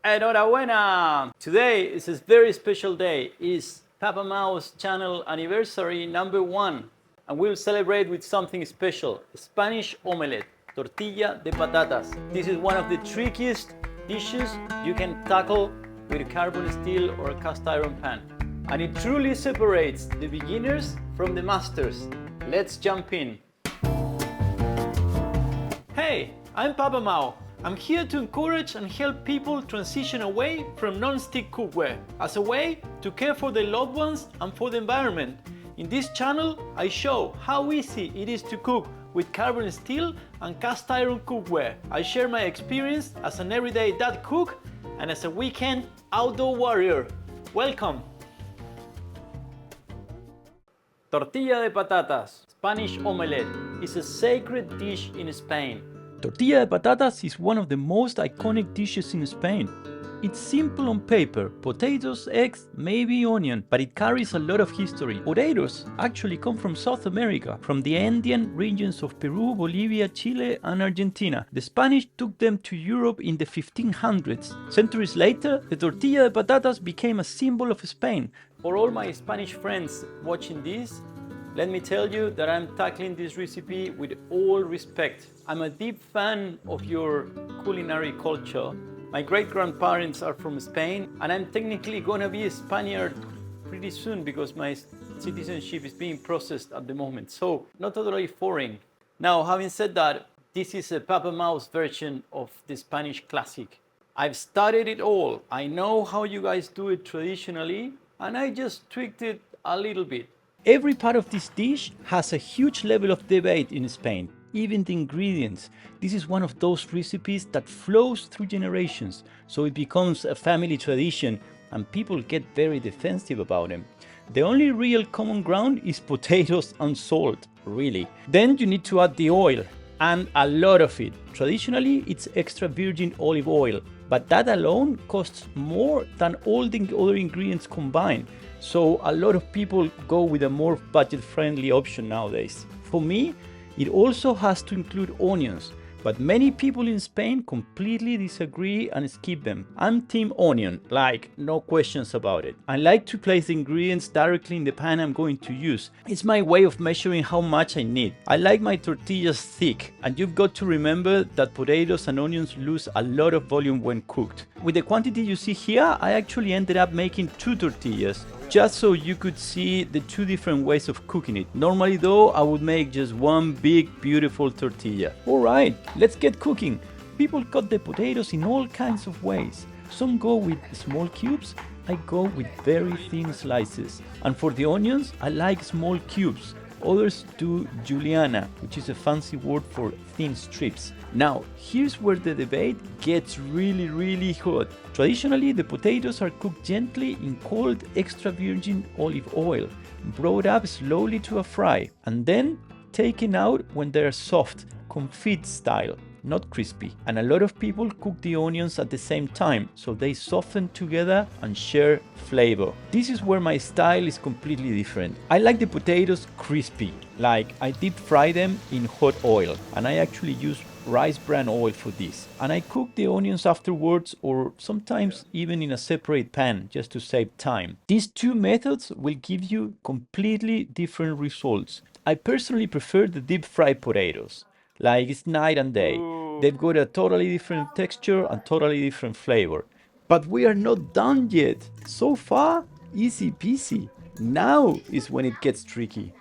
Enhorabuena! Today is a very special day. It's PapaMau's channel anniversary #1, and we'll celebrate with something special: Spanish omelette, tortilla de patatas. This is one of the trickiest dishes you can tackle with a carbon steel or a cast iron pan, and it truly separates the beginners from the masters. Let's jump in. Hey, I'm PapaMau. I'm here to encourage and help people transition away from non-stick cookware as a way to care for their loved ones and for the environment. In this channel, I show how easy it is to cook with carbon steel and cast iron cookware. I share my experience as an everyday dad cook and as a weekend outdoor warrior. Welcome! Tortilla de patatas, Spanish omelette, is a sacred dish in Spain. Tortilla de patatas is one of the most iconic dishes in Spain. It's simple on paper: potatoes, eggs, maybe onion, but it carries a lot of history. Potatoes actually come from South America, from the Andean regions of Peru, Bolivia, Chile, and Argentina. The Spanish took them to Europe in the 1500s. Centuries later, the tortilla de patatas became a symbol of Spain. For all my Spanish friends watching this, let me tell you that I'm tackling this recipe with all respect. I'm a deep fan of your culinary culture. My great-grandparents are from Spain, and I'm technically gonna be a Spaniard pretty soon because my citizenship is being processed at the moment, so not totally foreign. Now, having said that, this is a PapaMau's version of the Spanish classic. I've studied it all. I know how you guys do it traditionally, and I just tweaked it a little bit. Every part of this dish has a huge level of debate in Spain, even the ingredients. This is one of those recipes that flows through generations, so it becomes a family tradition and people get very defensive about them. The only real common ground is potatoes and salt, really. Then you need to add the oil, and a lot of it. Traditionally, it's extra virgin olive oil, but that alone costs more than all the other ingredients combined. So a lot of people go with a more budget-friendly option nowadays. For me, it also has to include onions, but many people in Spain completely disagree and skip them. I'm team onion, like no questions about it. I like to place the ingredients directly in the pan I'm going to use. It's my way of measuring how much I need. I like my tortillas thick, and you've got to remember that potatoes and onions lose a lot of volume when cooked. With the quantity you see here, I actually ended up making 2 tortillas, just so you could see the 2 different ways of cooking it. Normally though, I would make just one big beautiful tortilla. Alright, let's get cooking. People cut the potatoes in all kinds of ways. Some go with small cubes, I go with very thin slices. And for the onions, I like small cubes. Others do juliana, which is a fancy word for thin strips. Now, here's where the debate gets really hot. Traditionally, the potatoes are cooked gently in cold extra virgin olive oil, brought up slowly to a fry, and then taken out when they are soft, confit style, not crispy. And a lot of people cook the onions at the same time, so they soften together and share flavor. This is where my style is completely different. I like the potatoes crispy, like I deep fry them in hot oil, and I actually use rice bran oil for this. And I cook the onions afterwards, or sometimes even in a separate pan, just to save time. These 2 methods will give you completely different results. I personally prefer the deep fried potatoes. Like it's night and day. They've got a totally different texture and totally different flavor. But we are not done yet. So far, easy peasy. Now is when it gets tricky.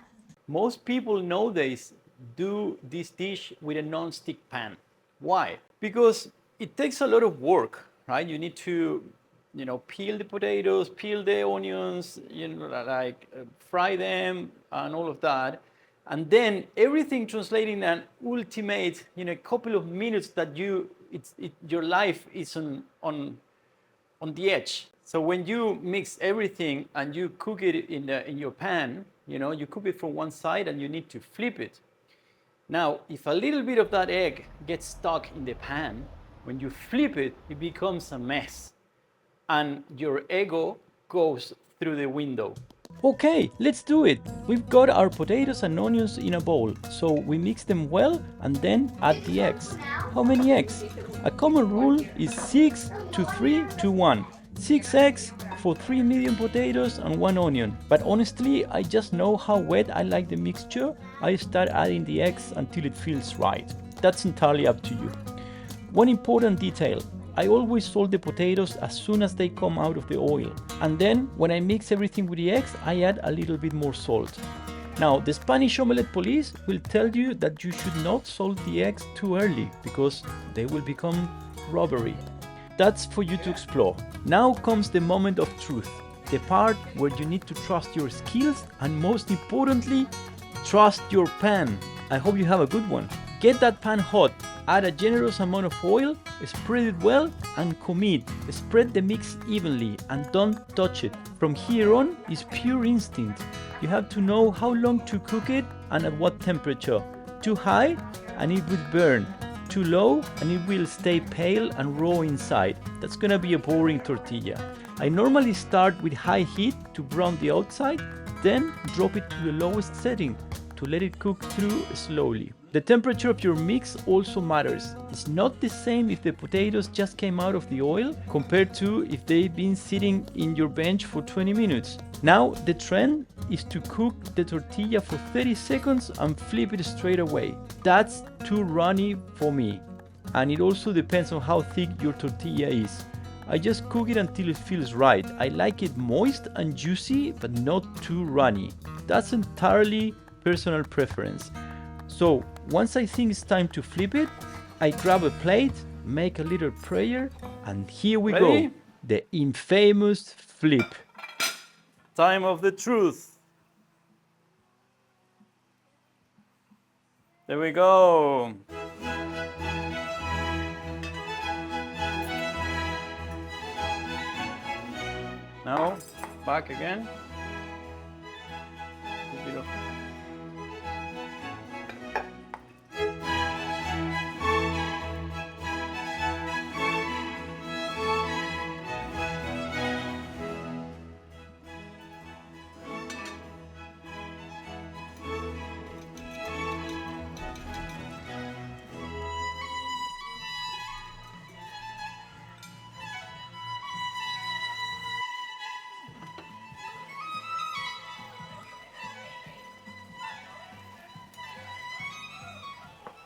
Most people nowadays do this dish with a non-stick pan. Why? Because it takes a lot of work, right? You need to, peel the potatoes, peel the onions, fry them and all of that. And then everything translating an ultimate, a couple of minutes that your life is on the edge. So when you mix everything and you cook it in your pan, you cook it from one side and you need to flip it. Now, if a little bit of that egg gets stuck in the pan, when you flip it, it becomes a mess. And your ego goes through the window. Okay, let's do it. We've got our potatoes and onions in a bowl, so we mix them well and then add the eggs. How many eggs? A common rule is 6 to 3 to 1. 6 eggs for 3 medium potatoes and 1 onion. But honestly, I just know how wet I like the mixture. I start adding the eggs until it feels right. That's entirely up to you. One important detail. I always salt the potatoes as soon as they come out of the oil. And then when I mix everything with the eggs, I add a little bit more salt. Now, the Spanish Omelette police will tell you that you should not salt the eggs too early because they will become rubbery. That's for you to explore. Now comes the moment of truth. The part where you need to trust your skills and most importantly, trust your pan. I hope you have a good one. Get that pan hot. Add a generous amount of oil, spread it well and commit. Spread the mix evenly and don't touch it. From here on is pure instinct. You have to know how long to cook it and at what temperature. Too high and it will burn. Too low and it will stay pale and raw inside. That's gonna be a boring tortilla. I normally start with high heat to brown the outside, then drop it to the lowest setting to let it cook through slowly. The temperature of your mix also matters. It's not the same if the potatoes just came out of the oil compared to if they've been sitting in your bench for 20 minutes. Now the trend is to cook the tortilla for 30 seconds and flip it straight away. That's too runny for me. And it also depends on how thick your tortilla is. I just cook it until it feels right. I like it moist and juicy, but not too runny. That's entirely personal preference. So once I think it's time to flip it, I grab a plate, make a little prayer, and here we go. The infamous flip. Time of the truth. There we go. Now, back again. A bit of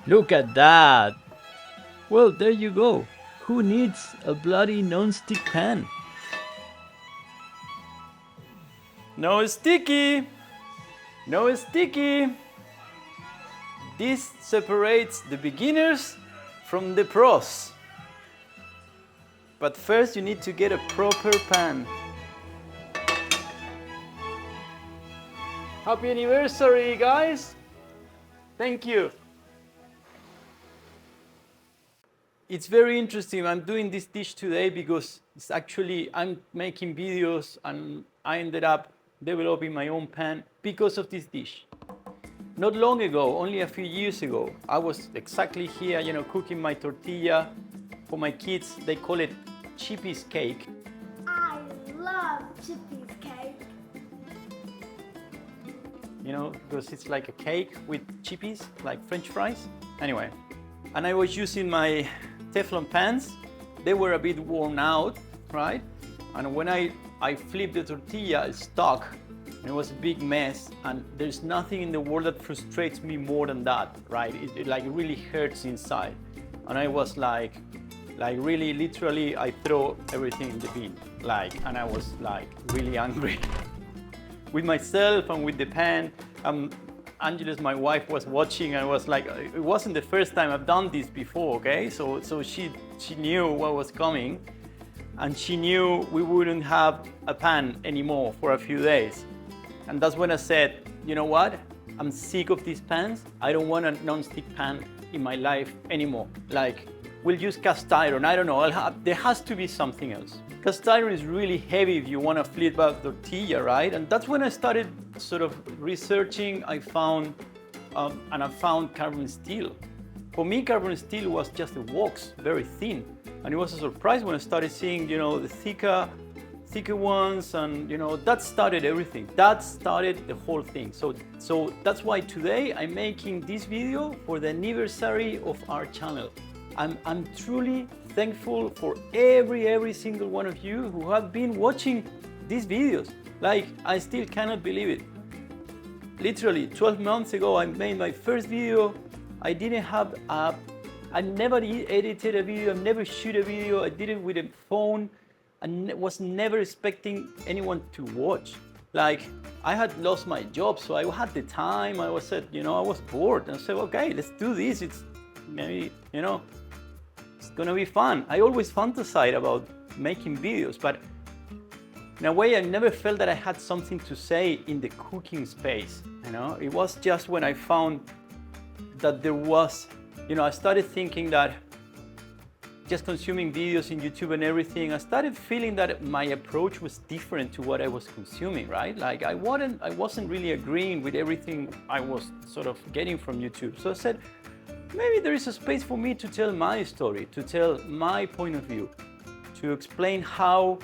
Look at that! Well, there you go. Who needs a bloody non-stick pan? no sticky. No sticky. This separates the beginners from the pros. But first you need to get a proper pan. Happy anniversary, guys! Thank you. It's very interesting. I'm doing this dish today because it's actually, I'm making videos and I ended up developing my own pan because of this dish. Not long ago, only a few years ago, I was exactly here, cooking my tortilla for my kids. They call it Chippy's cake. I love Chippy's cake. Because it's like a cake with chippies, like French fries. Anyway, and I was using my Teflon pans. They were a bit worn out, right? And when I flipped the tortilla, it stuck. And it was a big mess. And there's nothing in the world that frustrates me more than that, right? It like really hurts inside. And I was like really, literally, I throw everything in the bin. And I was like really angry with myself and with the pan. Angeles, my wife, was watching and was like, it wasn't the first time I've done this before, okay? So she knew what was coming and she knew we wouldn't have a pan anymore for a few days. And that's when I said, you know what? I'm sick of these pans. I don't want a non-stick pan in my life anymore. We'll use cast iron. I don't know. There has to be something else. Cast iron is really heavy if you want to flip a tortilla, right? And that's when I started sort of researching. I found carbon steel. For me, carbon steel was just a wax, very thin. And it was a surprise when I started seeing, the thicker thicker ones, and that started everything. That started the whole thing. So that's why today I'm making this video for the anniversary of our channel. I'm truly thankful for every single one of you who have been watching these videos. Like, I still cannot believe it. Literally 12 months ago, I made my first video. I didn't have I never edited a video, I never shoot a video, I did it with a phone. I was never expecting anyone to watch. Like, I had lost my job, so I had the time. I was I was bored, and I said, okay, let's do this. It's maybe, it's gonna be fun. I always fantasize about making videos, but in a way, I never felt that I had something to say in the cooking space. It was just when I found that there was, I started thinking that just consuming videos in YouTube and everything, I started feeling that my approach was different to what I was consuming, right? Like, I wasn't really agreeing with everything I was sort of getting from YouTube. So I said, maybe there is a space for me to tell my story, to tell my point of view, to explain how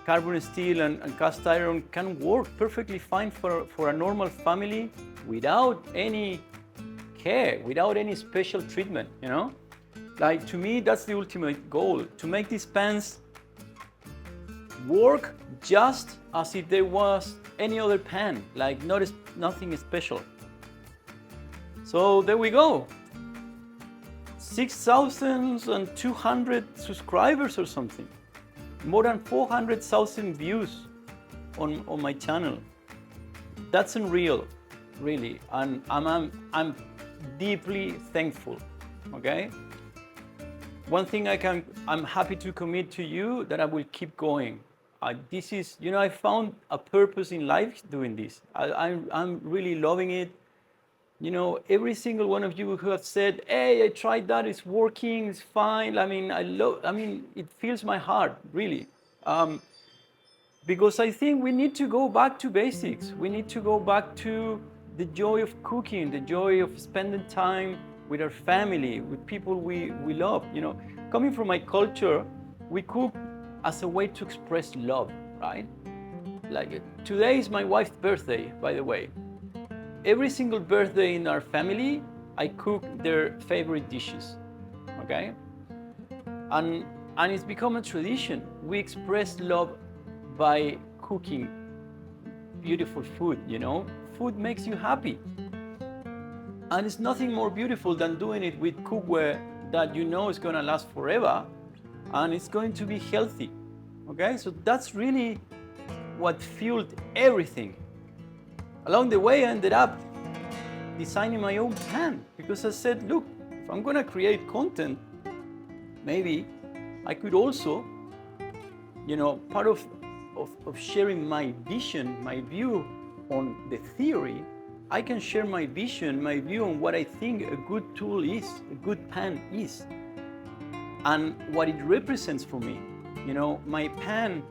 carbon steel and cast iron can work perfectly fine for a normal family without any care, without any special treatment, Like, to me, that's the ultimate goal, to make these pans work just as if there was any other pan, like nothing special. So there we go. 6,200 subscribers or something. More than 400,000 views on my channel. That's unreal, really, and I'm deeply thankful, okay? One thing I'm happy to commit to you that I will keep going. This is, I found a purpose in life doing this. I'm really loving it. Every single one of you who have said, hey, I tried that, it's working, it's fine. I mean, it fills my heart, really. Because I think we need to go back to basics. We need to go back to the joy of cooking, the joy of spending time with our family, with people we love. Coming from my culture, we cook as a way to express love, right? Like, today is my wife's birthday, by the way. Every single birthday in our family, I cook their favorite dishes, okay? And it's become a tradition. We express love by cooking beautiful food, Food makes you happy. And it's nothing more beautiful than doing it with cookware that is gonna last forever and it's going to be healthy, okay? So that's really what fueled everything. Along the way, I ended up designing my own pan because I said, look, if I'm gonna create content, maybe I could also, part of sharing my vision, my view on the theory, I can share my vision, my view on what I think a good tool is, a good pan is, and what it represents for me. My pan,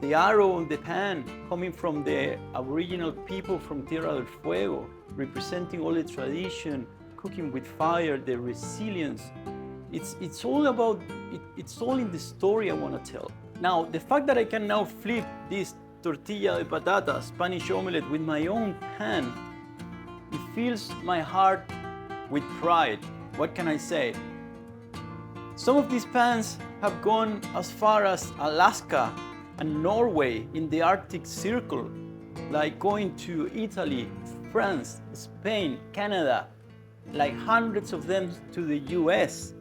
the arrow on the pan coming from the Aboriginal people from Tierra del Fuego, representing all the tradition, cooking with fire, the resilience. It's all about, it's all in the story I want to tell. Now, the fact that I can now flip this tortilla de patatas, Spanish omelette with my own pan, it fills my heart with pride. What can I say? Some of these pans have gone as far as Alaska and Norway in the Arctic Circle, like going to Italy, France, Spain, Canada, like hundreds of them to the US,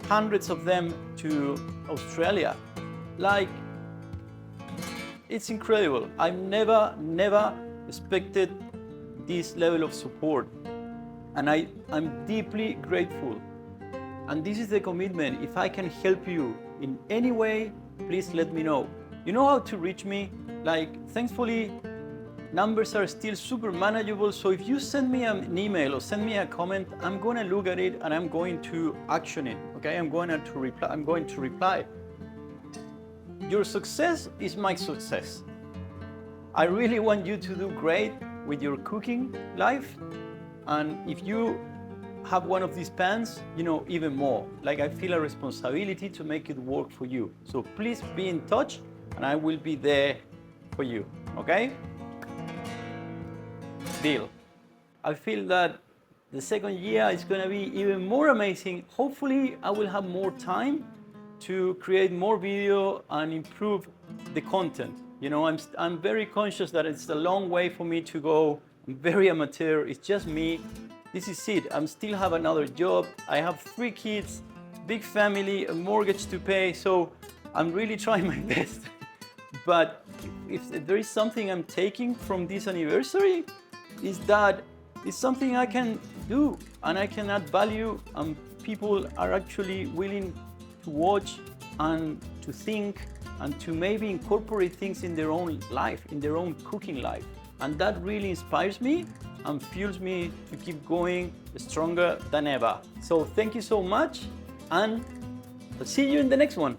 hundreds of them to Australia. Like, it's incredible. I've never expected this level of support, and I'm deeply grateful. And this is the commitment. If I can help you in any way, please let me know. You know how to reach me. Like, thankfully, numbers are still super manageable. So if you send me an email or send me a comment, I'm going to look at it and I'm going to action it. Okay, I'm going to reply. Your success is my success. I really want you to do great with your cooking life. And if you have one of these pans, even more. Like, I feel a responsibility to make it work for you. So please be in touch. and I will be there for you, okay? Deal. I feel that the second year is gonna be even more amazing. Hopefully, I will have more time to create more video and improve the content. You know, I'm very conscious that it's a long way for me to go. I'm very amateur, it's just me. This is it, I still have another job. I have 3 kids, big family, a mortgage to pay, so I'm really trying my best. But if there is something I'm taking from this anniversary, is that it's something I can do and I can add value, and people are actually willing to watch and to think and to maybe incorporate things in their own life, in their own cooking life. And that really inspires me and fuels me to keep going stronger than ever. So thank you so much, and I'll see you in the next one.